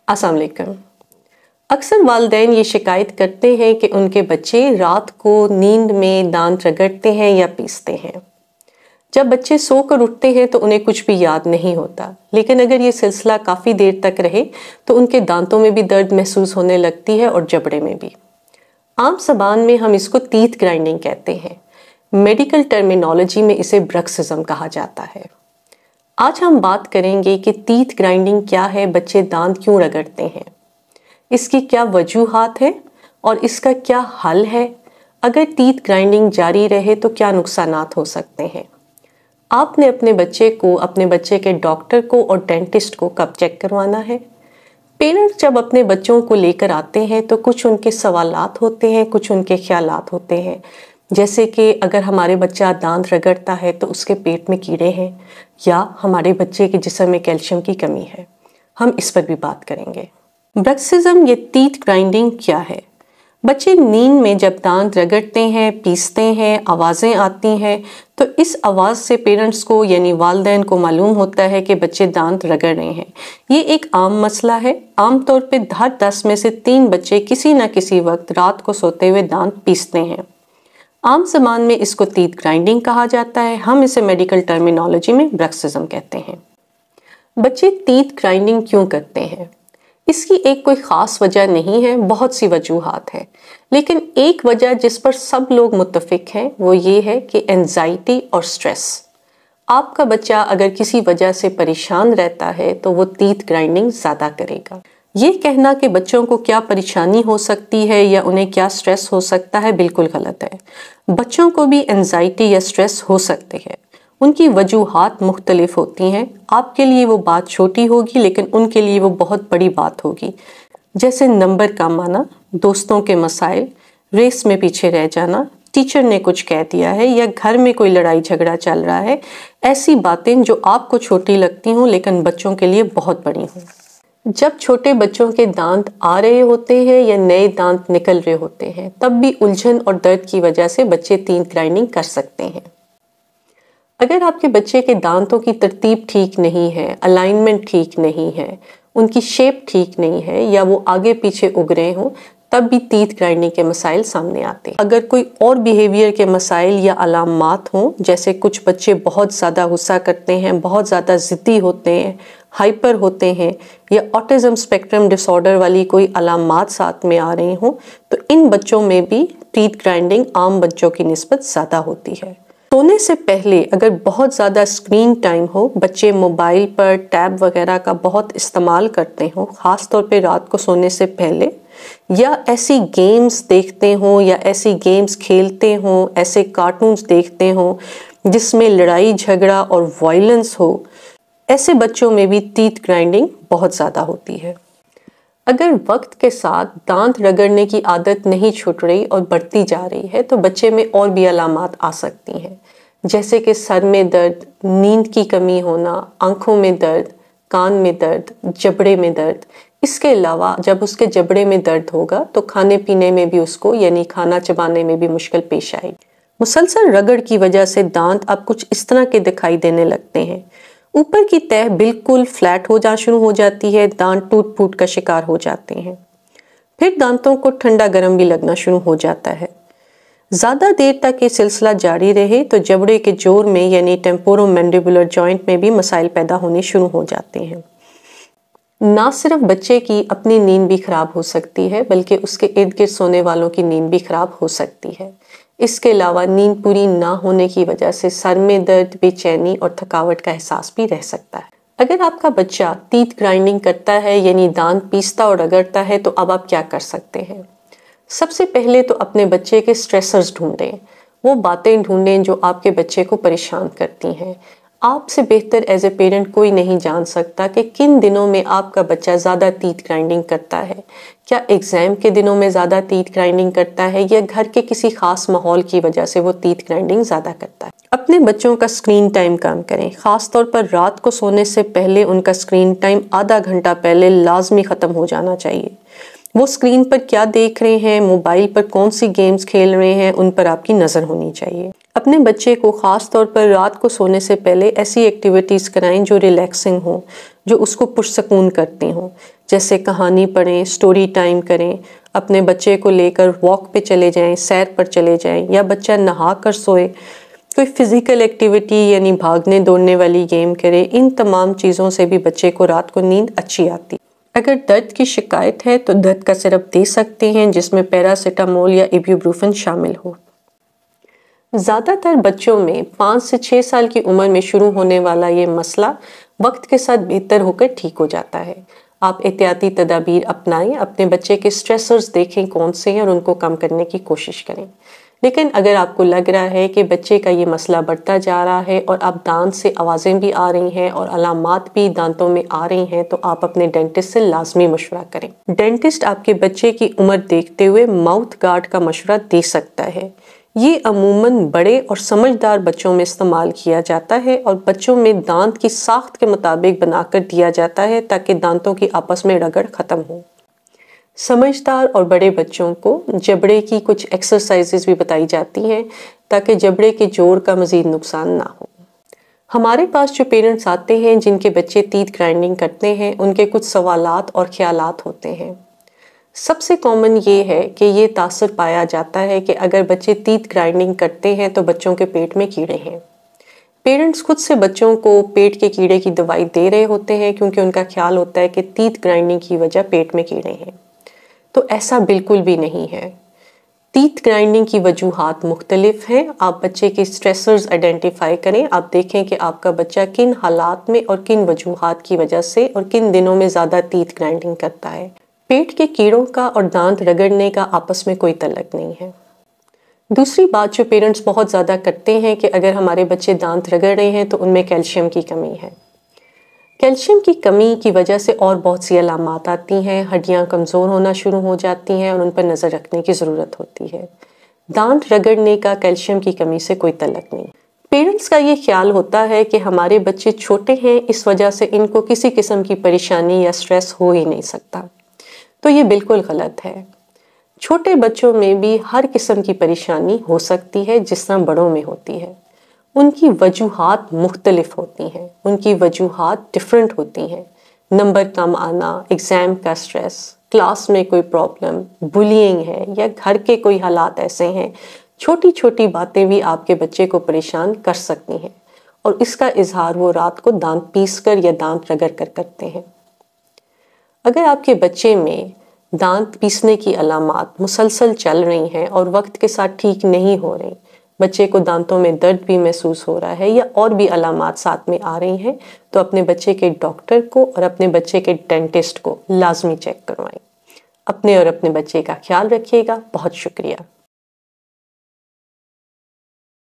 अस्सलाम वालेकुम। अक्सर वालिदैन ये शिकायत करते हैं कि उनके बच्चे रात को नींद में दांत रगड़ते हैं या पीसते हैं। जब बच्चे सोकर उठते हैं तो उन्हें कुछ भी याद नहीं होता, लेकिन अगर ये सिलसिला काफ़ी देर तक रहे तो उनके दांतों में भी दर्द महसूस होने लगती है और जबड़े में भी। आम ज़बान में हम इसको टीथ ग्राइंडिंग कहते हैं। मेडिकल टर्मिनोलॉजी में इसे ब्रक्सिज्म कहा जाता है। आज हम बात करेंगे कि टीथ ग्राइंडिंग क्या है, बच्चे दांत क्यों रगड़ते हैं, इसकी क्या वजूहात है और इसका क्या हल है। अगर टीथ ग्राइंडिंग जारी रहे तो क्या नुकसानात हो सकते हैं। आपने अपने बच्चे के डॉक्टर को और डेंटिस्ट को कब चेक करवाना है। पेरेंट्स जब अपने बच्चों को लेकर आते हैं तो कुछ उनके सवालात होते हैं, कुछ उनके ख्यालात होते हैं, जैसे कि अगर हमारे बच्चा दांत रगड़ता है तो उसके पेट में कीड़े हैं या हमारे बच्चे के जिस्म में कैल्शियम की कमी है। हम इस पर भी बात करेंगे। ब्रक्सिज्म या टीथ ग्राइंडिंग क्या है। बच्चे नींद में जब दांत रगड़ते हैं, पीसते हैं, आवाज़ें आती हैं तो इस आवाज़ से पेरेंट्स को यानी वालिदैन को मालूम होता है कि बच्चे दांत रगड़ रहे हैं। ये एक आम मसला है। आम तौर पे हर 10 में से 3 बच्चे किसी न किसी वक्त रात को सोते हुए दांत पीसते हैं। आम ज़बान में इसको टीथ ग्राइंडिंग कहा जाता है। हम इसे मेडिकल टर्मिनोलॉजी में ब्रक्सिज्म कहते हैं। बच्चे टीथ ग्राइंडिंग क्यों करते हैं, इसकी एक कोई ख़ास वजह नहीं है, बहुत सी वजूहात है, लेकिन एक वजह जिस पर सब लोग मुत्तफिक हैं वो ये है कि एंजाइटी और स्ट्रेस। आपका बच्चा अगर किसी वजह से परेशान रहता है तो वो टीथ ग्राइंडिंग ज़्यादा करेगा। ये कहना कि बच्चों को क्या परेशानी हो सकती है या उन्हें क्या स्ट्रेस हो सकता है बिल्कुल गलत है। बच्चों को भी एंजाइटी या स्ट्रेस हो सकते हैं, उनकी वजूहात मुख्तलिफ होती हैं। आपके लिए वो बात छोटी होगी लेकिन उनके लिए वो बहुत बड़ी बात होगी, जैसे नंबर कम आना, दोस्तों के मसाइल, रेस में पीछे रह जाना, टीचर ने कुछ कह दिया है या घर में कोई लड़ाई झगड़ा चल रहा है। ऐसी बातें जो आपको छोटी लगती हों लेकिन बच्चों के लिए बहुत बड़ी हों। जब छोटे बच्चों के दांत आ रहे होते हैं या नए दांत निकल रहे होते हैं तब भी उलझन और दर्द की वजह से बच्चे टीथ ग्राइंडिंग कर सकते हैं। अगर आपके बच्चे के दांतों की तरतीब ठीक नहीं है, अलाइनमेंट ठीक नहीं है, उनकी शेप ठीक नहीं है या वो आगे पीछे उग रहे हों तब भी टीथ ग्राइंडिंग के मसाइल सामने आते हैं। अगर कोई और बिहेवियर के मसाइल या अलामात हों, जैसे कुछ बच्चे बहुत ज़्यादा गुस्सा करते हैं, बहुत ज़्यादा ज़िद्दी होते हैं, हाइपर होते हैं या ऑटिज़म स्पेक्ट्रम डिसऑर्डर वाली कोई अलामात साथ में आ रहे हों तो इन बच्चों में भी टीथ ग्राइंडिंग आम बच्चों की निस्बत ज़्यादा होती है। सोने से पहले अगर बहुत ज़्यादा स्क्रीन टाइम हो, बच्चे मोबाइल पर टैब वगैरह का बहुत इस्तेमाल करते हों, ख़ास तौर पे रात को सोने से पहले, या ऐसी गेम्स देखते हों या ऐसी गेम्स खेलते हों, ऐसे कार्टून्स देखते हों जिसमें लड़ाई झगड़ा और वायलेंस हो, ऐसे बच्चों में भी टीथ ग्राइंडिंग बहुत ज़्यादा होती है। अगर वक्त के साथ दांत रगड़ने की आदत नहीं छूट रही और बढ़ती जा रही है तो बच्चे में और भी अलामात आ सकती हैं, जैसे कि सर में दर्द, नींद की कमी होना, आंखों में दर्द, कान में दर्द, जबड़े में दर्द। इसके अलावा जब उसके जबड़े में दर्द होगा तो खाने पीने में भी उसको यानी खाना चबाने में भी मुश्किल पेश आएगी। मुसलसल रगड़ की वजह से दांत अब कुछ इस तरह के दिखाई देने लगते हैं। ऊपर की तह बिल्कुल फ्लैट हो शुरू हो जाती है, दांत टूट फूट का शिकार हो जाते हैं। फिर दांतों को ठंडा गर्म भी लगना शुरू हो जाता है। ज़्यादा देर तक ये सिलसिला जारी रहे तो जबड़े के जोड़ में यानी टेम्पोरोमैंडिबुलर जॉइंट में भी मसाइल पैदा होने शुरू हो जाते हैं। ना सिर्फ बच्चे की अपनी नींद भी खराब हो सकती है बल्कि उसके इर्द गिर्द सोने वालों की नींद भी खराब हो सकती है। इसके अलावा नींद पूरी ना होने की वजह से सर में दर्द, बेचैनी और थकावट का एहसास भी रह सकता है। अगर आपका बच्चा टीथ ग्राइंडिंग करता है यानी दांत पीसता और रगड़ता है तो अब आप क्या कर सकते हैं। सबसे पहले तो अपने बच्चे के स्ट्रेसर्स ढूंढें, वो बातें ढूंढें जो आपके बच्चे को परेशान करती हैं। आपसे बेहतर एज ए पेरेंट कोई नहीं जान सकता कि किन दिनों में आपका बच्चा ज़्यादा टीथ ग्राइंडिंग करता है। क्या एग्ज़ाम के दिनों में ज़्यादा टीथ ग्राइंडिंग करता है या घर के किसी ख़ास माहौल की वजह से वो टीथ ग्राइंडिंग ज़्यादा करता है। अपने बच्चों का स्क्रीन टाइम कम करें, ख़ास तौर पर रात को सोने से पहले उनका स्क्रीन टाइम आधा घंटा पहले लाजमी ख़त्म हो जाना चाहिए। वो स्क्रीन पर क्या देख रहे हैं, मोबाइल पर कौन सी गेम्स खेल रहे हैं, उन पर आपकी नज़र होनी चाहिए। अपने बच्चे को ख़ास तौर पर रात को सोने से पहले ऐसी एक्टिविटीज़ कराएं जो रिलैक्सिंग हो, जो उसको पुरसकून करती हों, جیسے کہانی پڑھیں، سٹوری ٹائم کریں، اپنے بچے کو لے کر واک پہ چلے جائیں، سیر پر چلے جائیں، یا بچہ نہا کر سوئے، کوئی فزیکل ایکٹیویٹی یعنی بھاگنے دوڑنے والی گیم کرے۔ ان تمام چیزوں سے بھی بچے کو رات کو نیند اچھی آتی۔ اگر درد کی شکایت ہے تو درد کا سرپ دے سکتے ہیں جس میں پیراسیٹامول یا ایبوپروفن شامل ہو۔ زیادہ تر بچوں میں 5 سے 6 سال کی عمر میں شروع ہونے والا یہ مسئلہ وقت کے ساتھ بہتر ہو کر ٹھیک ہو جاتا ہے۔ آپ احتیاطی تدابیر اپنائیں، اپنے بچے کے سٹریسرز دیکھیں کون سے ہیں اور ان کو کم کرنے کی کوشش کریں۔ لیکن اگر آپ کو لگ رہا ہے کہ بچے کا یہ مسئلہ بڑھتا جا رہا ہے اور اب دانت سے آوازیں بھی آ رہی ہیں اور علامات بھی دانتوں میں آ رہی ہیں، تو آپ اپنے ڈینٹسٹ سے لازمی مشورہ کریں۔ ڈینٹسٹ آپ کے بچے کی عمر دیکھتے ہوئے ماؤتھ گارڈ کا مشورہ دے سکتا ہے۔ یہ عموماً بڑے اور سمجھدار بچوں میں استعمال کیا جاتا ہے اور بچوں میں دانت کی ساخت کے مطابق بنا کر دیا جاتا ہے تاکہ دانتوں کی آپس میں رگڑ ختم ہو۔ سمجھدار اور بڑے بچوں کو جبڑے کی کچھ ایکسرسائزز بھی بتائی جاتی ہیں تاکہ جبڑے کے جوڑ کا مزید نقصان نہ ہو۔ ہمارے پاس جو پیرنٹس آتے ہیں جن کے بچے تیت گرائنڈنگ کرتے ہیں، ان کے کچھ سوالات اور خیالات ہوتے ہیں۔ سب سے کامن یہ ہے کہ یہ تاثر پایا جاتا ہے کہ اگر بچے تیت گرائنڈنگ کرتے ہیں تو بچوں کے پیٹ میں کیڑے ہیں۔ پیرنٹس خود سے بچوں کو پیٹ کے کیڑے کی دوائی دے رہے ہوتے ہیں کیونکہ ان کا خیال ہوتا ہے کہ تیت گرائنڈنگ کی وجہ پیٹ میں کیڑے ہیں، تو ایسا بالکل بھی نہیں ہے۔ تیت گرائنڈنگ کی وجوہات مختلف ہیں۔ آپ بچے کے سٹریسرز آئیڈینٹیفائی کریں، آپ دیکھیں کہ آپ کا بچہ کن حالات میں اور کن وجوہات کی وجہ سے اور کن دنوں میں زیادہ تیت گرائنڈنگ کرتا ہے۔ پیٹ کے کیڑوں کا اور دانت رگڑنے کا آپس میں کوئی تعلق نہیں ہے۔ دوسری بات جو پیرنٹس بہت زیادہ کرتے ہیں کہ اگر ہمارے بچے دانت رگڑ رہے ہیں تو ان میں کیلشیم کی کمی ہے۔ کیلشیم کی کمی کی وجہ سے اور بہت سی علامات آتی ہیں، ہڈیاں کمزور ہونا شروع ہو جاتی ہیں اور ان پر نظر رکھنے کی ضرورت ہوتی ہے۔ دانت رگڑنے کا کیلشیم کی کمی سے کوئی تعلق نہیں۔ پیرنٹس کا یہ خیال ہوتا ہے کہ ہمارے بچے چھوٹے ہیں، اس وجہ سے ان کو کسی قسم کی پریشانی یا سٹریس ہو ہی نہیں سکتا، تو یہ بالکل غلط ہے۔ چھوٹے بچوں میں بھی ہر قسم کی پریشانی ہو سکتی ہے جس طرح بڑوں میں ہوتی ہے۔ ان کی وجوہات مختلف ہوتی ہیں، ان کی وجوہات ڈیفرنٹ ہوتی ہیں۔ نمبر کم آنا، ایگزام کا سٹریس، کلاس میں کوئی پرابلم، بلینگ ہے، یا گھر کے کوئی حالات ایسے ہیں، چھوٹی چھوٹی باتیں بھی آپ کے بچے کو پریشان کر سکتی ہیں، اور اس کا اظہار وہ رات کو دانت پیس کر یا دانت رگڑ کر کرتے ہیں۔ اگر آپ کے بچے میں دانت پیسنے کی علامات مسلسل چل رہی ہیں اور وقت کے ساتھ ٹھیک نہیں ہو رہی، بچے کو دانتوں میں درد بھی محسوس ہو رہا ہے یا اور بھی علامات ساتھ میں آ رہی ہیں، تو اپنے بچے کے ڈاکٹر کو اور اپنے بچے کے ڈینٹسٹ کو لازمی چیک کروائیں۔ اپنے اور اپنے بچے کا خیال رکھیے گا۔ بہت شکریہ۔